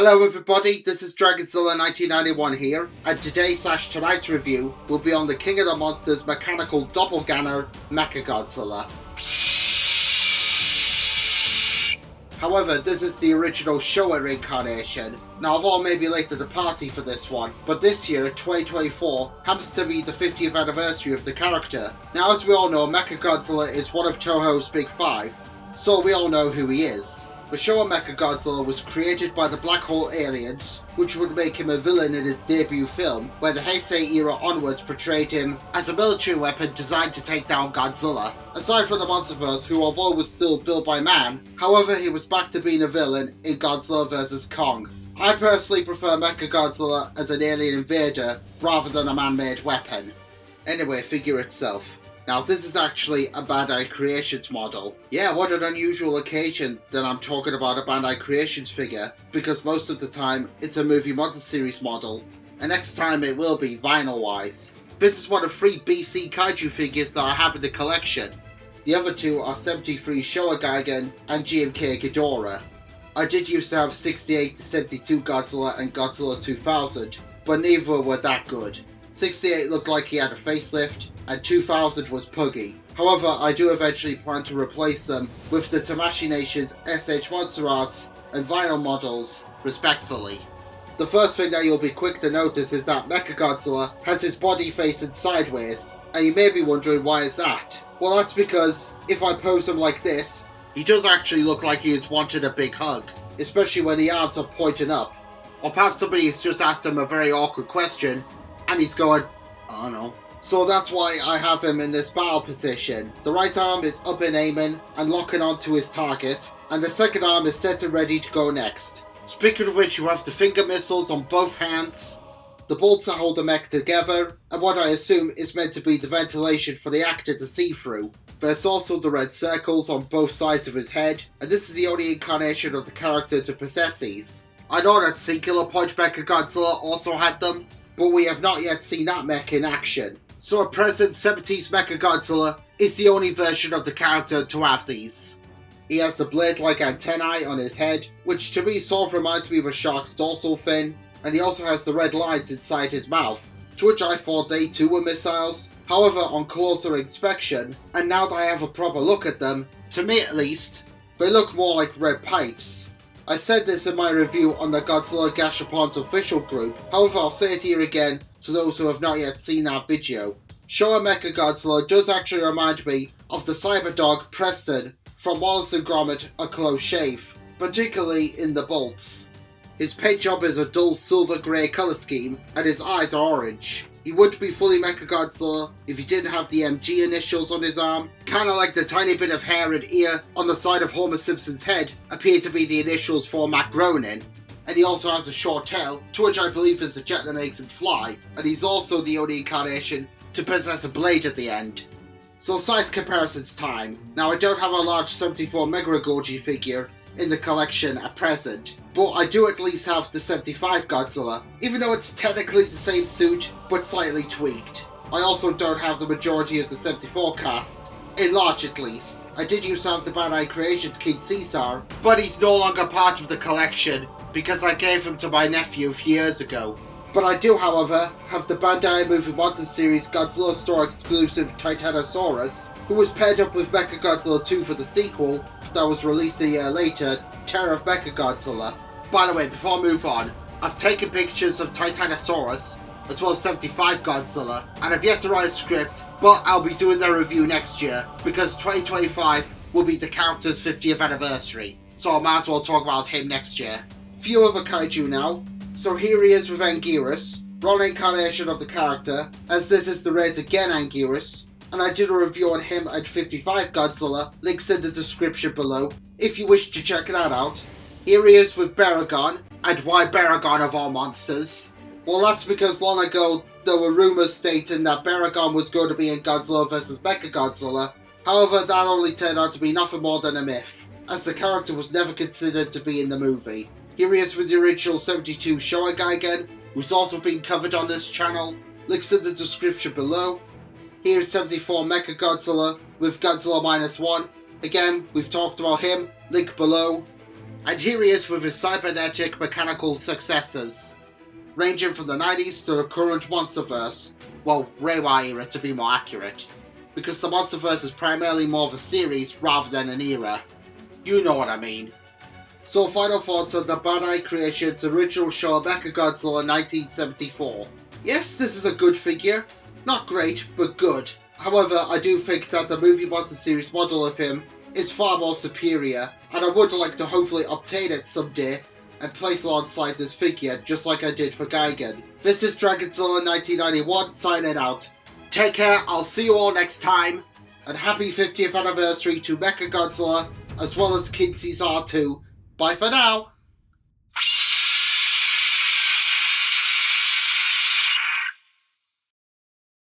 Hello everybody, this is Dragonzilla 1991 here, and tonight's review will be on the King of the Monsters mechanical doppelgänger, MechaGodzilla. However, this is the original Showa reincarnation. Now I've all may be late to the party for this one, but this year, 2024, happens to be the 50th anniversary of the character. Now as we all know, MechaGodzilla is one of Toho's big five, so we all know who he is. The Showa MechaGodzilla was created by the Black Hole aliens, which would make him a villain in his debut film, where the Heisei era onwards portrayed him as a military weapon designed to take down Godzilla. Aside from the Monsterverse, who although was still built by man, however he was back to being a villain in Godzilla vs. Kong. I personally prefer MechaGodzilla as an alien invader rather than a man-made weapon. Anyway, figure itself. Now this is actually a Bandai Creations model. Yeah, what an unusual occasion that I'm talking about a Bandai Creations figure, because most of the time it's a movie monster series model, and next time it will be vinyl wise. This is one of 3 BC kaiju figures that I have in the collection. The other 2 are 73 Showa Gigan and GMK Ghidorah. I did used to have 68 to 72 Godzilla and Godzilla 2000, but neither were that good. 68 looked like he had a facelift, and 2000 was puggy. However, I do eventually plan to replace them with the Tamashii Nation's SH Monster Arts and vinyl models, respectfully. The first thing that you'll be quick to notice is that MechaGodzilla has his body facing sideways, and you may be wondering why is that? Well, that's because if I pose him like this, he does actually look like he is wanting a big hug, especially when the arms are pointing up. Or perhaps somebody has just asked him a very awkward question, and he's going, I don't know. So that's why I have him in this battle position. The right arm is up and aiming and locking onto his target, and the second arm is set and ready to go next. Speaking of which, you have the finger missiles on both hands, the bolts that hold the mech together, and what I assume is meant to be the ventilation for the actor to see through. There's also the red circles on both sides of his head, and this is the only incarnation of the character to possess these. I know that Singular Point MechaGodzilla also had them, but we have not yet seen that mech in action. So at present, 70s MechaGodzilla is the only version of the character to have these. He has the blade-like antennae on his head, which to me sort of reminds me of a shark's dorsal fin, and he also has the red lines inside his mouth, to which I thought they too were missiles. However, on closer inspection, and now that I have a proper look at them, to me at least, they look more like red pipes. I said this in my review on the Godzilla Gashapon's official group, however I'll say it here again to those who have not yet seen that video. Showa MechaGodzilla does actually remind me of the Cyberdog Preston from Wallace and Gromit: A Close Shave, particularly in the bolts. His paint job is a dull silver grey colour scheme, and his eyes are orange. He would be fully MechaGodzilla if he didn't have the MG initials on his arm, kinda like the tiny bit of hair and ear on the side of Homer Simpson's head appear to be the initials for Matt Groening. And he also has a short tail, to which I believe is the jet that makes him fly, and he's also the only incarnation to possess a blade at the end. So size comparisons time. Now I don't have a large 74 MechaGodzilla figure in the collection at present, but I do at least have the 75 Godzilla, even though it's technically the same suit, but slightly tweaked. I also don't have the majority of the 74 cast, in large at least. I did used to have the Bandai Creations King Caesar, but he's no longer part of the collection, because I gave him to my nephew a few years ago. But I do, however, have the Bandai Movie Monster Series Godzilla Store exclusive Titanosaurus, who was paired up with MechaGodzilla 2 for the sequel that was released a year later, Terror of MechaGodzilla. By the way, before I move on, I've taken pictures of Titanosaurus, as well as 75 Godzilla, and I've yet to write a script, but I'll be doing their review next year, because 2025 will be the character's 50th anniversary, so I might as well talk about him next year. Few other kaiju now. So here he is with Anguirus, wrong incarnation of the character, as this is the Raise Again Anguirus, and I did a review on him at 55 Godzilla, links in the description below, if you wish to check that out. Here he is with Baragon, and why Baragon of all monsters? Well, that's because long ago there were rumours stating that Baragon was going to be in Godzilla vs MechaGodzilla, however that only turned out to be nothing more than a myth, as the character was never considered to be in the movie. Here he is with the original 72 Showa Gigan, who's also been covered on this channel, links in the description below. Here's 74 MechaGodzilla with Godzilla -1, again we've talked about him, link below. And here he is with his cybernegic mechanical successors, ranging from the 90s to the current Monsterverse. Well, Reiwa era to be more accurate, because the Monsterverse is primarily more of a series rather than an era. You know what I mean. So final thoughts on the Bandai Creations original Showa MechaGodzilla 1974. Yes, this is a good figure. Not great, but good. However, I do think that the movie monster series model of him is far more superior, and I would like to hopefully obtain it someday and place alongside this figure, just like I did for Gigan. This is Dragonzilla 1991 signing out. Take care, I'll see you all next time, and happy 50th anniversary to MechaGodzilla, as well as King Caesar 2. Bye for now!